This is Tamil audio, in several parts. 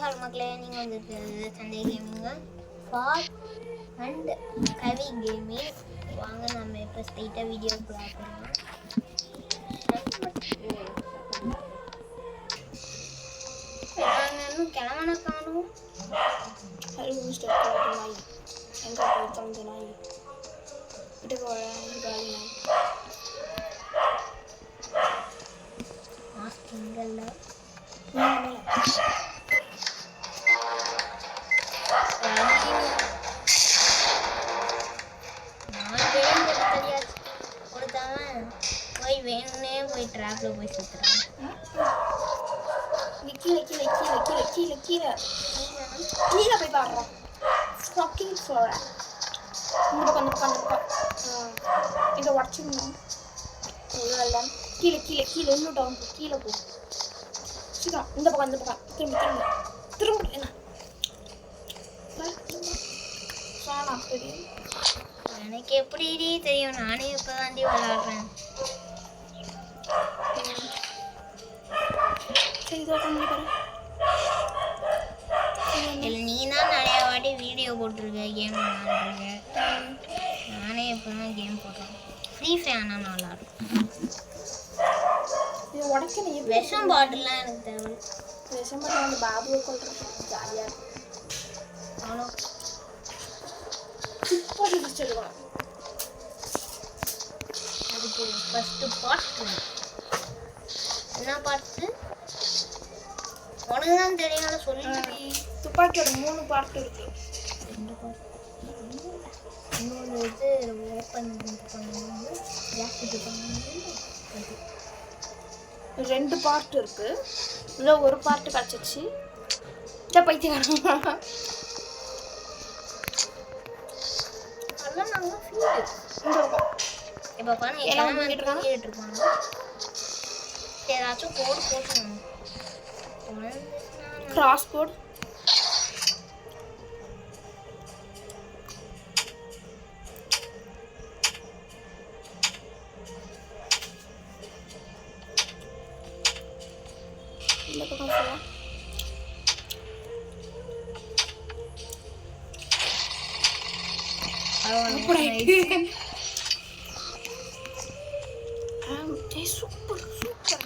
வணக்கம் மக்களே, நீங்கள் வந்துட்டு சண்டே கேமிங்க ஃபார் அண்ட் கவி கேமிங். வாங்க நம்ம இப்போ ஸ்ட்ரைட்டாக வீடியோ பார்க்கலாம். இன்னும் கிளம்பன காணும். எங்கே போய் நாய் வீட்டுக்கு காலி நாய் மாஸ்கிங்கல்ல போய் வேணும்னே போய் ட்ராப்ல போய் சுத்துறாங்க. கீழே போய் பாடுறோம். ஃபக்கிங் ஃப்ளோர் இந்த பக்கம் இதை உடச்சிடணும். கீழே கீழே கீழே இன்னும் டவுன் கீழே போ. சீக்கிரம் இந்த பக்கம் திரும்ப என்ன எனக்கு எப்படி தெரியும்? நானே இப்பதாண்டி விளையாடுறேன். நீ தான் நிறைய வாட்டி வீடியோ போட்டிருக்க, கேம் விளையாடுருக்க. நானே இப்பதான் கேம் போடுறேன். ஃப்ரீ ஃபயர் ஆனால் நல்லா இருக்கும். விஷம் பாட்டிலாம் எனக்கு தேவை. விஷம் பாட்டில் வந்து பாபுவை கொள்றது ஜாலியாக இருக்கும். அவ்வளோ அதுக்கு ஃபர்ஸ்ட் பார்ட் என்ன பார்ட்டு உனக்கு தான் தெரியும். சொல்லி துப்பாக்கியோட 3 பார்ட் இருக்கு. 2 பார்ட். இன்னொன்று இது ஓப்பன் பண்ணும்போது ஜாக்கெட்டு பண்ணும்போது 2 பார்ட் இருக்கு. இன்னும் 1 பார்ட் கிடச்சிச்சு. இதை பைத்தியக்காரன் அதெல்லாம் நாங்கள் ஃபீல்டு இப்போ பாருங்க எல்லாம் கேட்டுட்டு இருப்பாங்க. ஏதாச்சும் கோடு போட்டுருங்க. கிராஸ் கோட் இந்த பக்கம் போகலாம். சூப்பர் சூப்பர்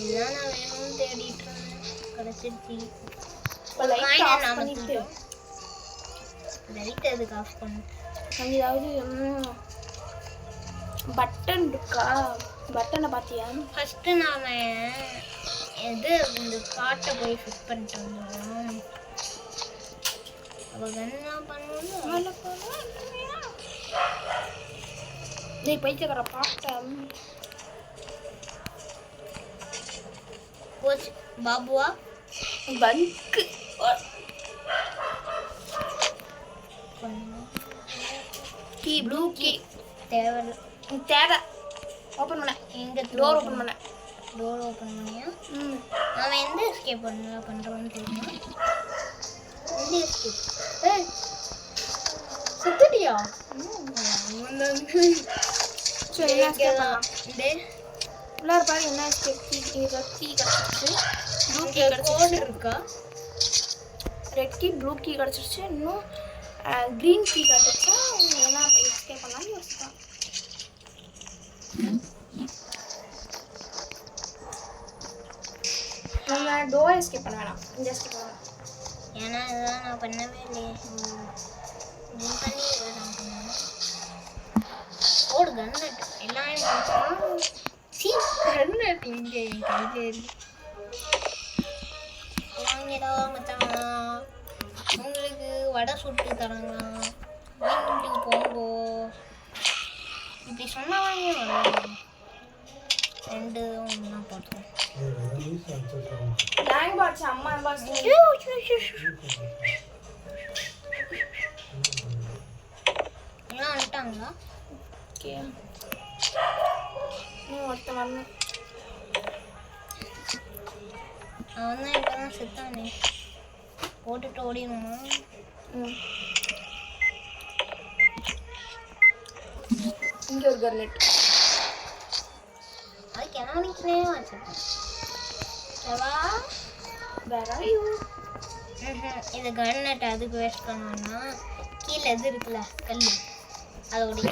இதெல்லாம் நான் வேணும்னு தேடிட்டு இருந்தேன், கிடைச்சிருச்சு. லைட் எதுக்கு ஆஃப் பண்ணு? ஏதாவது பட்டன் இருக்கா? பட்டனை பார்த்தியா? ஃபஸ்ட்டு நாம் எது இந்த பாட்டை போய் ஃபிட் பண்ணிட்டு வந்துடுவோம். அப்போ என்னலாம் பண்ணுவோம்? நீ பைத்தியக்கார பாட்டை போச்சு. பாபுவா பங்கு கீ ப்ளூ கீ தேவை ஓப்பன் பண்ண. எங்கே டோர் ஓப்பன் பண்ண. டோர் ஓப்பன் பண்ணியா? நாம் எந்த எஸ்கேப் பண்ணுறோன்னு தெரியுமா? எந்த எஸ்கேப்? சுத்துட்டியா? உள்ளார பாரு என்ன எஸ்கேப் கீ கிடச்சிருச்சு. ப்ளூ கீ கோடு இருக்கா? ரெட் கீ ப்ளூ கீ கிடச்சிருச்சு. இன்னும் க்ரீன் கீ கிடச்சிருச்சா? என்ன எஸ்கேப் பண்ணாலும் யோசிக்கலாம். நம்ம டோர் எஸ்கேப் பண்ண வேணாம், இந்த எஸ்கேப் பண்ணலாம். ஏன்னா இதெல்லாம் நான் பண்ணவே இல்லையே. நீ பண்ணி நான் பண்ணேன். ஓடு கன்னட் எல்லாம் கன்னட் இங்கே என் கையிலே இருக்கு. வாங்கிடா மச்சான், உங்களுக்கு வடை சுட்டு தராங்க, வீட்டுக்கு போங்கோ. இப்படி சொன்னாங்க. 2 ஒன்றா போட்டுருக்கேன். அம்மா எல்லாம் வந்துட்டாங்களா? ஓகே ஒருத்தன் வரணும். அவன் தான் இப்போ தான் செத்தானே. போட்டுட்டு ஓடிடுமா? இங்கே ஒரு கர்னெட். அதுக்கு என்ன வச்சுருக்கேன். செவா வேற யூ இந்த கன்னட் அதுக்கு வேஸ்ட் பண்ணோம்னா கீழே எது இருக்குல்ல கல் அதோடைய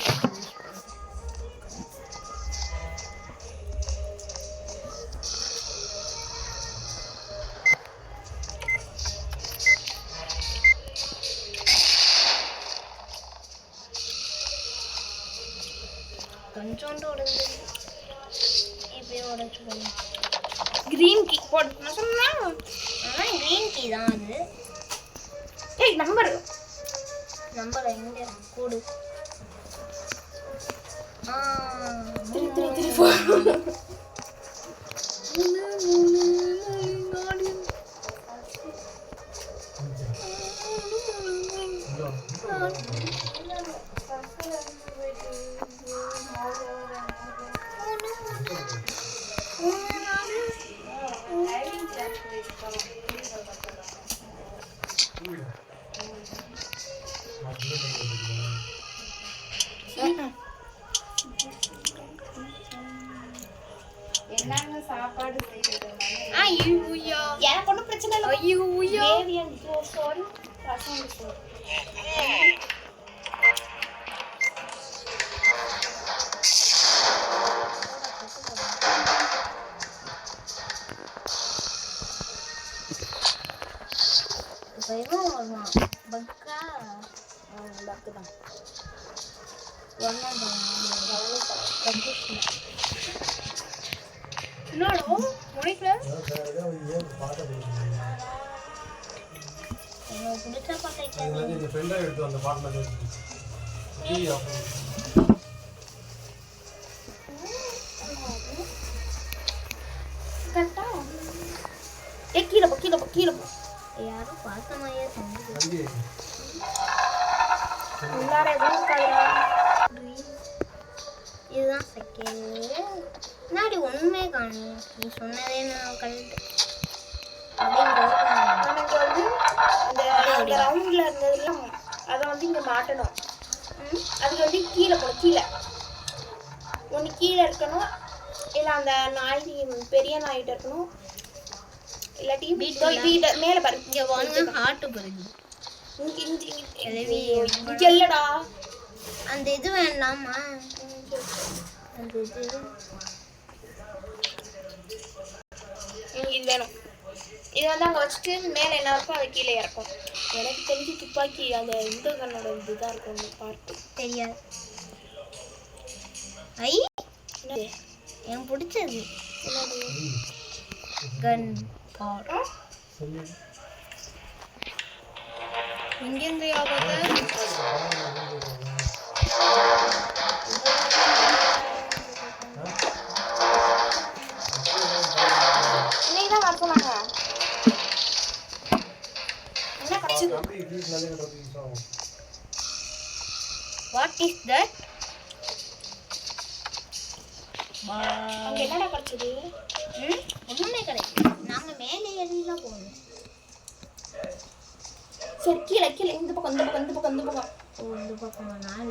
கொஞ்சோண்டு உடஞ்சு இப்படியே உடச்சுக்கணும். கிரீன் கீ போட்டு நான் சொன்னா ஆனால் க்ரீன் டீ தான் அது. ஏய் நம்பர் எங்கே கூடு 3 என்னங்க சாப்பாடு செய்யறது ஐயோ எனக்கு ஒன்றும் பிரச்சனை இல்லை. ஐயோ கிரேவி அண்ட் சோறு ரசம் சோறு பக்கா பக்கு தான் என்னடா முடிக்கல எனக்கு பிடிச்ச பாட்டை எடுத்து அந்த பாட்டில் கரெக்டா கீழே போ யாரும் பார்த்த மாதிரியே செஞ்சு உள்ளார எதுவும் இருக்காதுடா. இதுதான் செகண்ட் முன்னாடி ஒன்றுமே காணும். நீ சொன்னதே நான் கழுட்டு நமக்கு வந்து அந்த ரவுண்டில் இருந்ததுலாம் அதை வந்து இங்கே மாட்டணும். அது வந்து கீழே போகணும். ஒன்று கீழே இருக்கணும், இல்லை அந்த நாய் பெரிய நாய்கிட்ட இருக்கணும், இல்லாட்டி வீட்டை மேலே பாரு. இங்கே வாங்க ஹார்ட்டு பிறகு இங்கே இல்லைடா. அந்த இது வேண்டாமா? அந்த இது இது வேணும். இது வந்து அங்கே வச்சுட்டு மேலே என்ன இருக்கோ அதை கீழே இறக்கும். எனக்கு தெரிஞ்சு துப்பாக்கி அந்த இந்த கண்ணோட இதுதான் இருக்கும் பார்த்து தெரியாது. ஐ எனக்கு பிடிச்சது கன் பார். இங்கேருந்து இன்னைக்கு தான் வர சொன்னாங்க. என்ன கிடைச்சது? What is that? அங்கே என்னடா கிடைச்சது? ஒன்றுமே கிடையாது. நாங்கள் மேலே ஏறிலாம் போகணும். சரி கீழே இந்த பக்கம் இந்த பக்கமா? நான்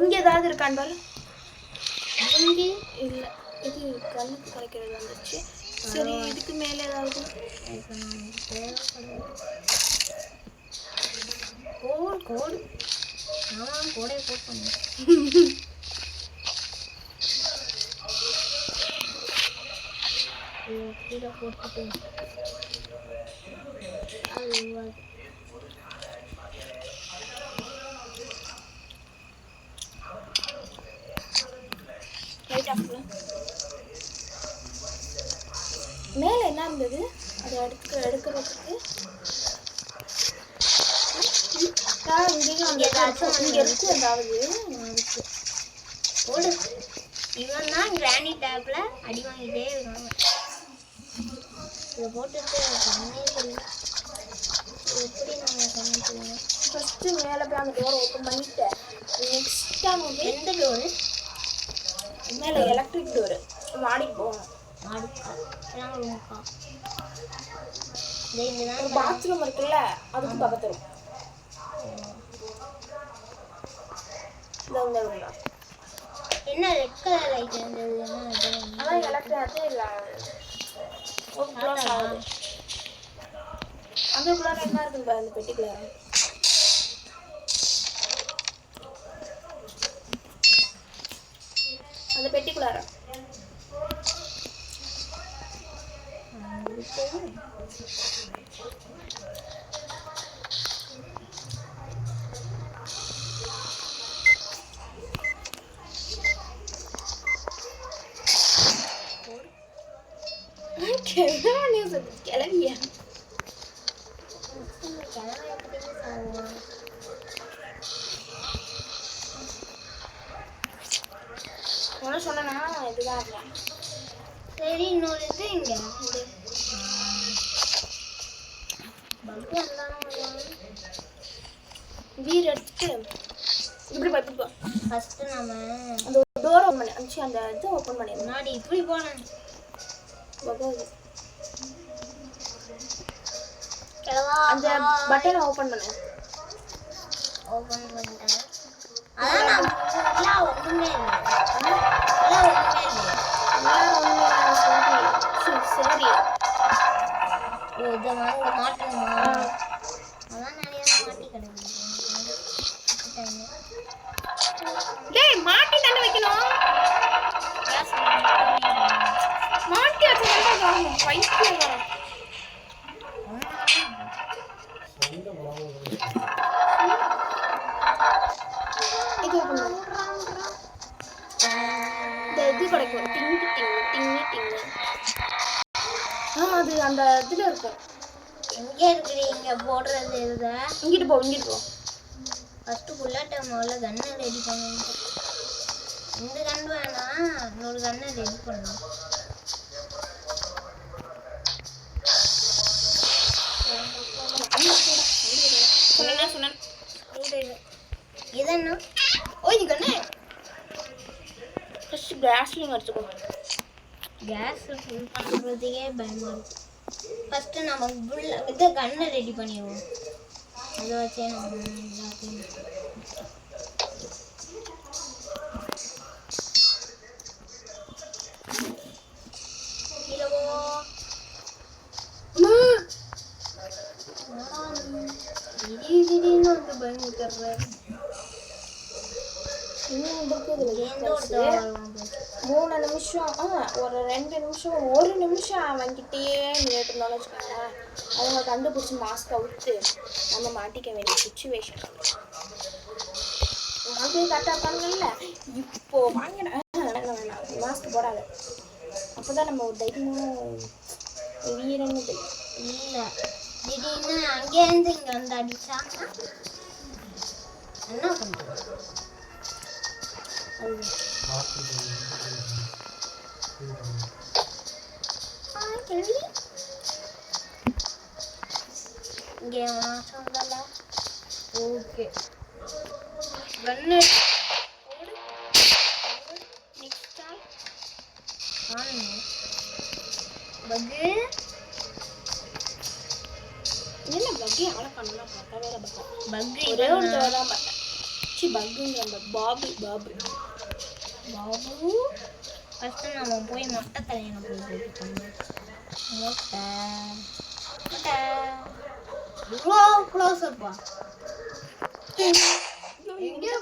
இங்கே ஏதாவது இருக்கான்னு பாரு. இங்கே இல்லை, இது கண்ணுக்கு கிடைக்கிறது வந்துச்சு. சரி இதுக்கு மேலே ஏதாவது கோடு நான் கோடே போட்டேன். கீழே போட்டுட்டு மேலே என்ன இருந்தது? அதை எடுக்கிறதுக்கு இங்கே இருக்கு. ஏதாவது இருக்கு போடு. இவன் தான் கிரானி டேப்ல அடி வாங்கிட்டே இருக்காங்க. இதை போட்டுட்டு கண்ணே தெரியல. எப்படி நாங்கள் கண்ணே தெரியல. ஃபஸ்ட்டு மேலே போய் அந்த டோரை ஓப்பன் பண்ணிட்டு நெக்ஸ்ட் டைம் வந்து எந்த டோரு? மேலே எலக்ட்ரிக் டோரு மாடிக்கு போகணும். மாடுக்கா ரூமுக்கா? ஒரு இங்கே பாத்ரூம் இருக்குல்ல, அதுக்கு பக்கத்து ரூம். இந்த ரூம் தான். என்ன ரெட் கலர் லைட் இருந்தது? அதான் எலக்ட்ரிக் அது இல்லை. க்ளோஸ் ஆகுது. அங்கக்குள்ளார என்ன இருக்குன்னு பாரு அந்த பெட்டிக்குள்ளார. அந்த பெட்டிக்குள்ளார கிளவியா உன சொன்னா இதுதான் இல்லை. சரி இன்னொரு இது இங்க பக்கு வீர் எடுத்துட்டு இப்படி பார்த்துப்போ. ஃபர்ஸ்ட் நம்ம அந்த டோர் ஓப்பன் பண்ணி அனுப்பிச்சு அந்த இதை ஓப்பன் பண்ணி முன்னாடி இப்படி போனேன் அந்த பட்டனை ஓப்பன் பண்ணு. ஓபன் பண்ணிட்டேன். அதான் நான் ஒண்ணுமே இல்லை. எல்லாம் ஒண்ணுமே இல்லை. சரி ஓ இதை வாங்க மாட்டணுமா? அதான் நிறைய மாட்டி கிடக்குது. டேய் மாட்டி தானே வைக்கணும். மாட்டி வச்சா தான் பைத்தியம் வரும். இது ஓப்பன் பண்ணு. இந்த இது கிடைக்கும் டிங்கு டிங்கு டிங்கு டிங்கு. அது அந்த இதுல இருக்கும். எங்க இருக்குது இங்க போடுறது இதை இங்கிட்டு போ இங்கிட்டு போ. ஃபர்ஸ்ட் புல்லட்டை முதல்ல கன்னை ரெடி பண்ணணும். இந்த கன் வேணாம் இன்னொரு கன்னை ரெடி பண்ணணும். சொன்னேன் இதென்ன ஓ இது கண்ணே ஃபர்ஸ்ட் கேஸ்லிங் அடிச்சுக்கோ. கேஸ் ஃபில் பண்ணுறதுக்கே பயமாக இருக்கு. ஃபஸ்ட்டு நம்ம இதை கன்னை ரெடி பண்ணிடுவோம். அதை வச்சே நம்ம எல்லாத்தையும் திடீர்னு வந்து பயமுறுத்துறாரு. 3 நிமிஷம் ஒரு 2 நிமிஷம் 1 நிமிஷம் அவன்கிட்டே நின்றுட்டு இருந்தோம்னு வச்சுக்கோங்களேன். அவங்க கண்டுபிடிச்சி மாஸ்க் அவுத்து நம்ம மாட்டிக்க வேண்டிய சுச்சுவேஷன். அது கரெக்டாக இருப்பாங்கல்ல. இப்போ வாங்கின வேணாம் மாஸ்க் போடாது. அப்போ தான் நம்ம ஒரு தைரியமும் வீரன்னு தெரியும். இல்லை திடீர்னு அங்கேருந்து இங்கே வந்து அடிச்சாங்கன்னா என்ன பண்ணுறது? இங்கே சொந்தல ஓகே கண்ணு நெக்ஸ்ட் பகு என்ன பக்கி ஆளை பண்ணலாம் பார்க்கவே இல்லை. பக்கு ஒரே ஒரு தடவை தான் பார்த்தேன். சி பக்குங்கிற பாபு பாபு பாபு ஃபஸ்ட்டு நம்ம போய் மொட்டை தலையனை போய் போட்டுக்கணும். மொட்டை மொட்டை இவ்வளோ க்ளோஸ் அப்பா எங்கே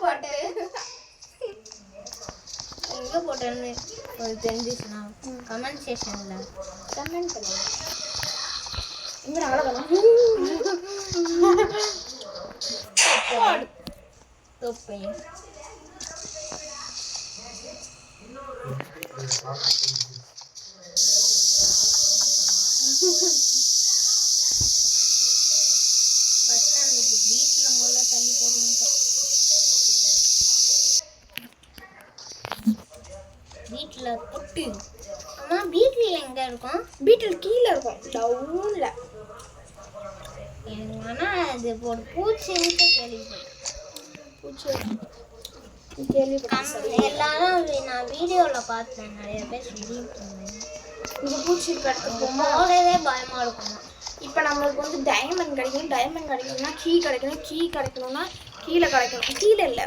போட்டேன்னு ஒரு தெரிஞ்சிச்சுன்னா கமெண்ட் செக்ஷனில் கமெண்ட் பண்ணுங்க. இங்கே அவ்வளோ தொப்பை ஃபஸ்ட்டு அன்னைக்கு வீட்டில் முதல்ல தள்ளி போடணும். வீட்டில் தொட்டு அம்மா வீட்டில் எங்கே இருக்கும்? வீட்டில் கீழே இருக்கும் டவுனில். ஆனால் அது ஒரு பூச்சின்னு கேள்விப்பட்டேன். பூச்சி கேள்விப்பட்டேன். எல்லாரும் நான் வீடியோவில் பார்த்தேன் நிறைய பேர் சொல்லிட்டு இருந்தேன். இந்த பூச்சி கடத்துக்கு போகவே பயமாக இருக்குமா? இப்போ நம்மளுக்கு வந்து டைமண்ட் கிடைக்கணும். டைமண்ட் கிடைக்கணும்னா கீ கிடைக்கணும். கீ கிடைக்கணும்னா கீழே கிடைக்கணும். கீழே இல்லை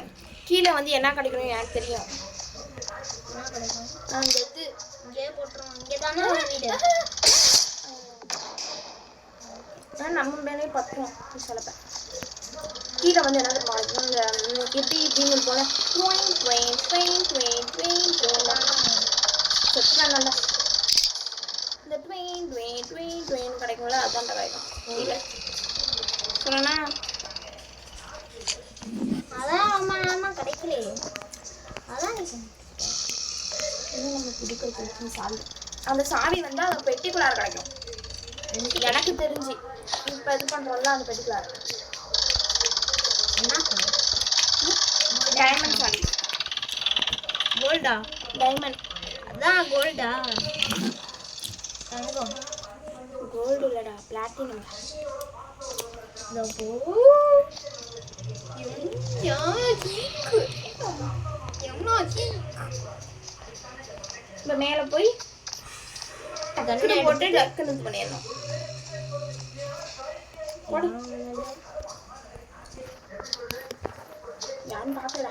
கீழே வந்து என்ன கிடைக்கணும் எனக்கு தெரியும். என்ன கிடைக்கும்? அந்த இது இங்கே போட்டுருவோம். இங்கே தானே வீடு நம்ம மேலே பற்றும் சிலப்பேன். கீழே வந்து என்ன தெரியுமா இந்த எப்படி இப்படின்னு போல செத்துவேன் நல்லா. இந்த ட்வெயின் கிடைக்கும்ல அதான் கிடைக்கும் கீழே சொன்னா. அதான் ரொம்ப நேரமா கிடைக்கலையே. அதான் நம்ம பிடிக்கிறது சாவி. அந்த சாவி வந்து அந்த பெட்டிக்குள்ளார கிடைக்கும் எனக்கு தெரிஞ்சு. இப்போ இது பண்ணுறோம்ல அந்த பெட்டிக்குள்ளார என்ன டைமண்ட் சாவி. கோல்டா? டைமண்ட் அதான் கோல்டா? தங்கம். கோல்டு இல்லடா பிளாட்டினம். இப்போ மேலே போய் டக்குனு போட்டு டக்குனு இது பண்ணிடணும். போடு யாரும் பார்க்கல.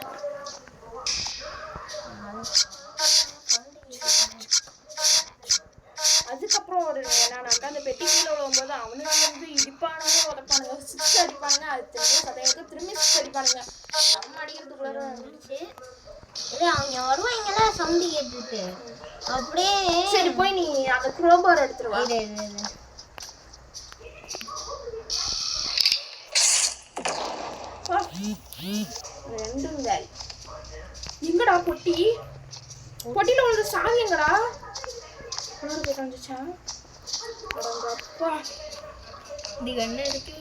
அதுக்கப்புறம் ஒரு என்னன்னாக்கா அந்த பெட்டி கீழே விழும்போது அவனுங்க வந்து இடிப்பானுங்க உதப்பானுங்க சிக்ஸ் அடிப்பானுங்க. அது திரும்பி கதைகளுக்கு திரும்பி சிக்ஸ் அடிப்பானுங்க. நம்ம அடிக்கிறதுக்குள்ள இருந்துச்சு. இது அவங்க வருவாங்களா சவுண்டு கேட்டுட்டு அப்படியே. சரி போய் நீ அந்த குரோபார் எடுத்துருவா. ரெண்டும் வேலை. எங்கடா பொட்டி? பொட்டியில உள்ள சாவி எங்கடா? இது கண்ணு எடுத்து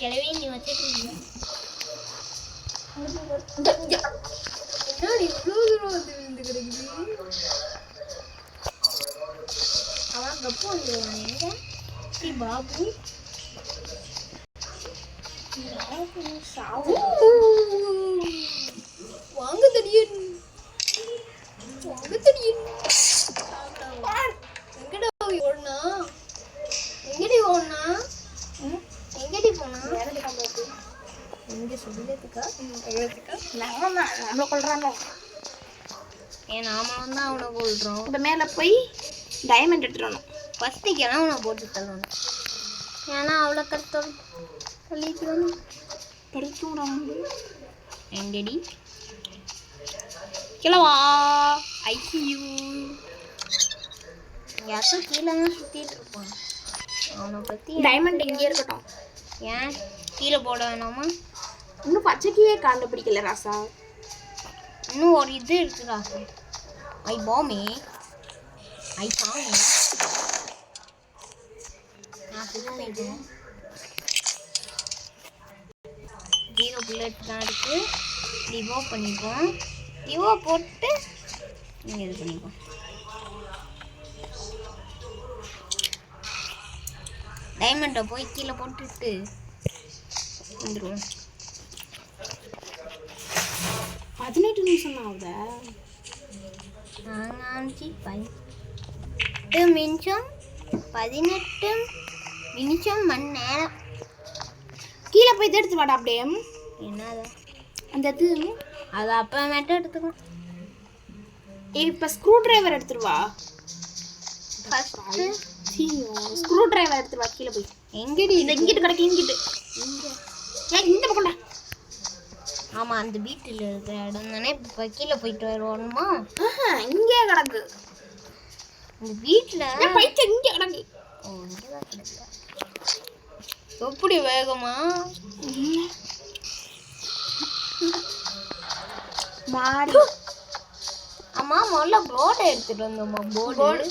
கிளவி நீ வச்சுட்டு அவன் கப்பு வந்துடுவான். எங்க ஸ்ரீ பாபு வாங்க தெரியும் எங்கடா ஓடனா? எங்கடி ஓடனா? எங்கடி போனா? எங்க சொல்லுறதுக்கா? நம்மள கொள்றாங்க. ஏன் நாம வந்து அவனை கொள்றோம். இப்போ மேலே போய் டைமண்ட் எடுத்துடணும். ஃபஸ்ட்டு கிளம்புன போட்டு தள்ளணும். ஏன்னா அவ்வளோ கருத்தோம் சொல்லிட்டு படிக்க எங்கடி கிளவா ஐசியூ யாரும் கீழே தான் சுற்றிட்டு இருப்பான். அவனை பற்றி டைமண்ட் இங்கே இருக்கட்டும். ஏன் கீழே போட வேணாமா? இன்னும் பச்சைக்கியே கண்டுபிடிக்கல ராசா. இன்னும் ஒரு இது இருக்கு ராசா. ஐ பாமே ஐ சாமி நான் சொல்லிட்டேன். 0 புல்லட் தான் இருக்கு. ரிவோ பண்ணிப்போம். ரிவோ போட்டு நீங்கள் இது பண்ணிப்போம். டைமண்டை போய் கீழே போட்டுட்டு வந்துடுவோம். 18 நிமிஷம் தான் ஆகுதா? 18 நிமிஷம் மணி நேரம். கீழே போய் எடுத்து வாடா அப்படியே. என்னது அந்த இது அது அப்புறமேட்டு எடுத்துக்கோ. இப்போ ஸ்க்ரூ டிரைவர் எடுத்துருவா. ஃபஸ்ட்டு ஸ்க்ரூ டிரைவர் எடுத்துருவா. கீழே போய் எங்கடி இந்த இங்கிட்டு கிடக்கு. இங்கிட்டு இந்த பக்கம்டா. ஆமாம் அந்த வீட்டில் இருக்கிற இடம் தானே. இப்போ கீழே போயிட்டு வருவோமா? இங்கே கிடக்கு. இந்த வீட்டில் பைக்க இங்கே கிடக்கு. ஓ இங்கே தான் கிடக்கு. எப்படி வேகமா மாடி. அம்மா முதல்ல போர்டை எடுத்துட்டு வந்தோம்மா. போர்டு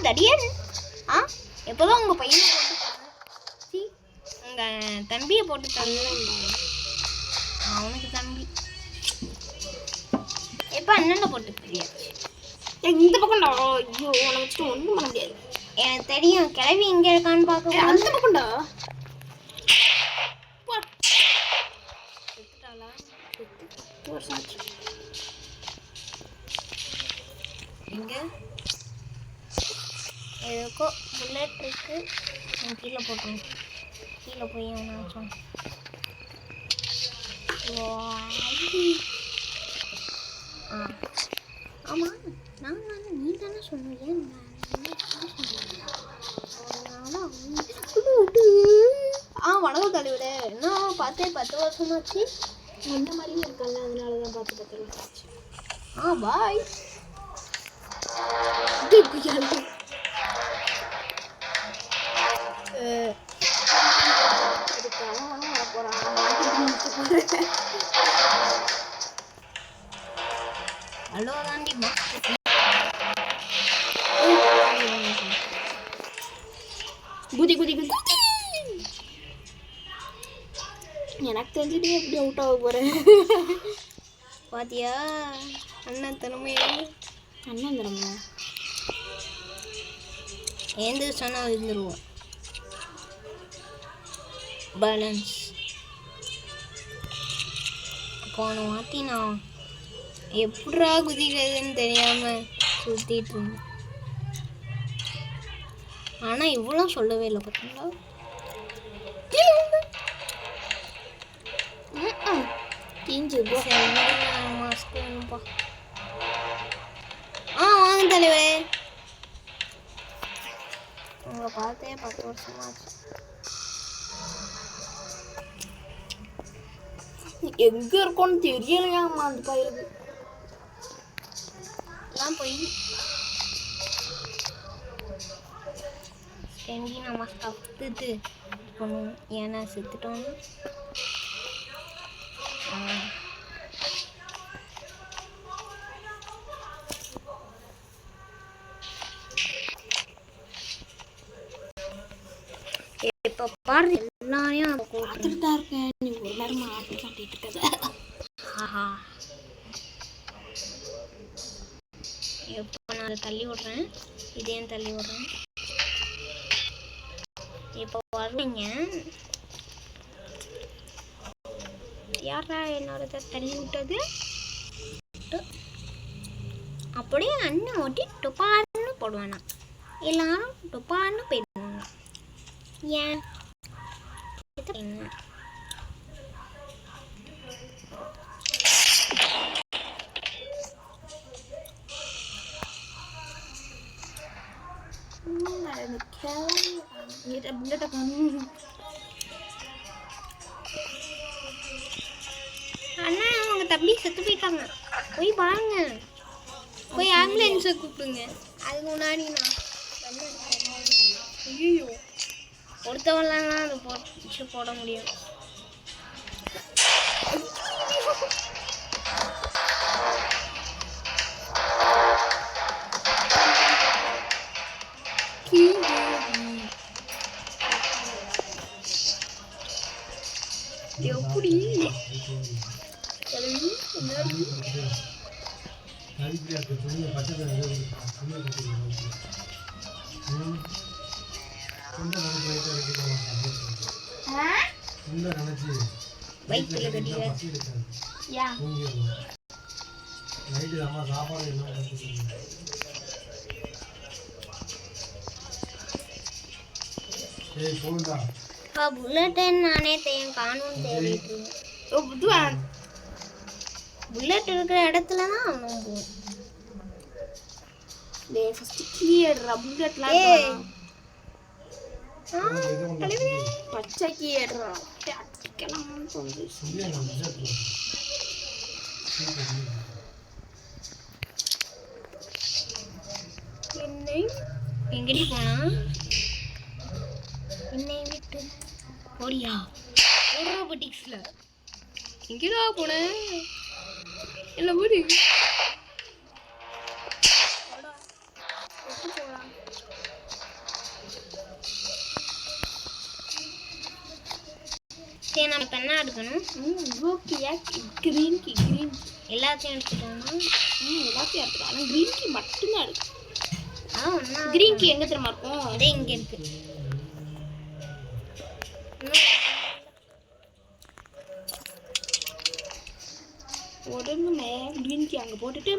தடியன் எப்போதான் உங்கள் பையனை போட்டு உங்கள் தம்பியை போட்டு தரணும். அவனுக்கு தம்பி எப்போ அண்ணனை போட்டு தெரியாச்சு. இந்த பக்கம்டா. ஐயோ உன்னை வச்சுட்டு ஒன்றும் பண்ண முடியாது. எனக்கு தெரியும் கிளவி இங்கே இருக்கான்னு பார்க்க. அந்த பக்கம்டா. இங்கே எதுக்கோ புல்லட் இருக்கு. கீழே போட்டுருவோம். கீழே போய் எவனாச்சும் ஆமாம் நான் நீ தானே சொன்னது வணக்கம் தலைவரே. என்ன பார்த்தே 10 வருஷமாச்சு. இந்த மாதிரியும் இருக்கல, அதனால தான் பார்த்து 10 வருஷம் ஆச்சு. பாய். ஹலோ தாண்டி குதி குதி குதி. எனக்கு தெரிஞ்சுட்டே எப்படி அவுட் ஆக போகிறேன். பாத்தியா அண்ணன் திறமை. அண்ணன் திறமை எந்த சொன்னால் இருந்துருவோம். பேலன்ஸ் போன வாட்டி நான் எப்படா குதிக்கிறதுன்னு தெரியாமல் சுற்றிட்டு இருந்தேன். ஆனால் இவ்வளோ சொல்லவே இல்லை பார்த்தீங்களா. மாஸ்க் வேணும்ப்பா. வாங்க தலைவரே. உங்களை பார்த்தே 10 வருஷமாச்சு. எங்கே இருக்கோன்னு தெரியலையாம்மா அந்த பயிருக்கு. எல்லாம் போய் செஞ்சு நம்ம கற்றுட்டு போகணும். ஏன்னா செத்துட்டோம். இப்போ பாரு எல்லாரையும் பார்த்துட்டு தான் இருக்கேன். நீ ஒரு நேரமா ஆட்டி காட்டிட்டு இருக்கத. ஆஹா, இப்போ நான் அதை தள்ளி விட்றேன். இதையும் தள்ளி விட்றேன். இப்போ வருவீங்க. யாரா என்னோட தள்ளி விட்டது? அப்படியே அண்ணன் ஓட்டி டொப்பான்னு போடுவேண்ணா. எல்லாரும் டொப்பான்னு போயிடுவாங்க. ஏன் அண்ணா அவங்க தம்பி செத்து போயிட்டாங்க. போய் பாருங்க. போய் ஆம்புலன்ஸை கூப்பிடுங்க. அதுக்கு முன்னாடி நான் ஐயோ ஒருத்தவெல்லாம் தான் அதை போட முடியும். எப்படி வயிற்றுல கட்டிக்க. புல்லட் நானே காணும் தேடிட்டு. புல்லட் இருக்கிற இடத்துல தான் அவன் போகும். பச்சை கீடுறா அடிக்கலாம்னு தோணுது. என்னை எங்கடி போனா? என்னை விட்டு போடியா ரோபோட்டிக்ஸ்ல எங்கடா போன? என்ன போடு சரி. நம்ம இப்போ என்ன எடுக்கணும்? கிரீன் கீ எல்லாத்தையும் எடுத்துட்டோம்னா எல்லாத்தையும் எடுத்துக்கலாம். ஆனால் கிரீன் கீ மட்டும்தான் இருக்கு. ஒன்றா கிரீன் கீ எங்கே தெரியுமா இருக்கும்? அதே இங்கே இருக்கு. உடனே கிரீன் கீ அங்கே போட்டுட்டு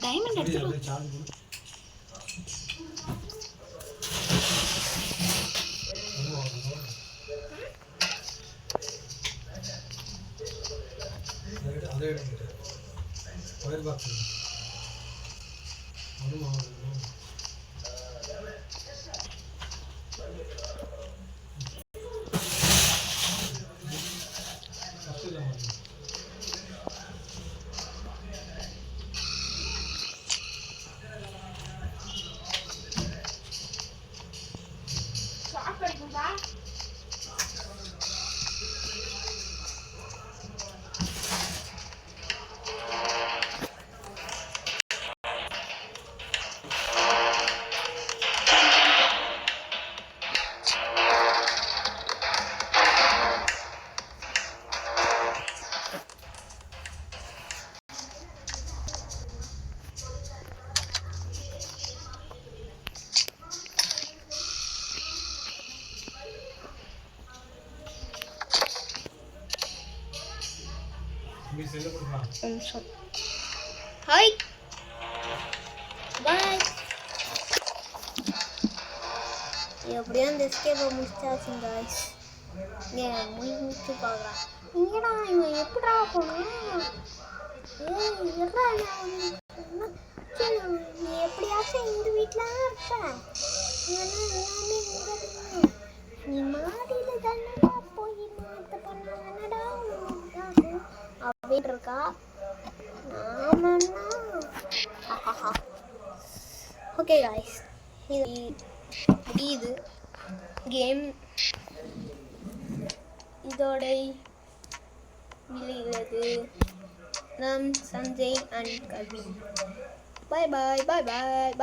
டைமண்ட் எடுத்துக்கலாம். அதே அதே எடுத்துட்டு ஒயர் பாக்ஸ் ஒன்றுமா ஷாக் அடிக்கும்பா. மீ செல்ல கொடுக்கலாம் நிமிஷம். Hi bye. எப்படியோ அந்த எஸ்கேப்பை முடிச்சாச்சு காய்ஸ். முடிச்சு பார்க்கலாம். இங்கடா இவன் எப்படா போனான்? எட்ரா நீ எப்படியாச்சும் இந்த வீட்டில் தான் இருப்பேன். எல்லாமே இங்கே நீ மாடியில் தானடா போய் மாற்ற பண்ணானடா அப்படின்னு இருக்கா. ஆமாண்ணா. ஓகே காய்ஸ், இது முடியுது கேம். இதோட விளைகிறது நம் சஞ்சய் அண்ட் கவி. பாய் பாய் பாய் பாய்.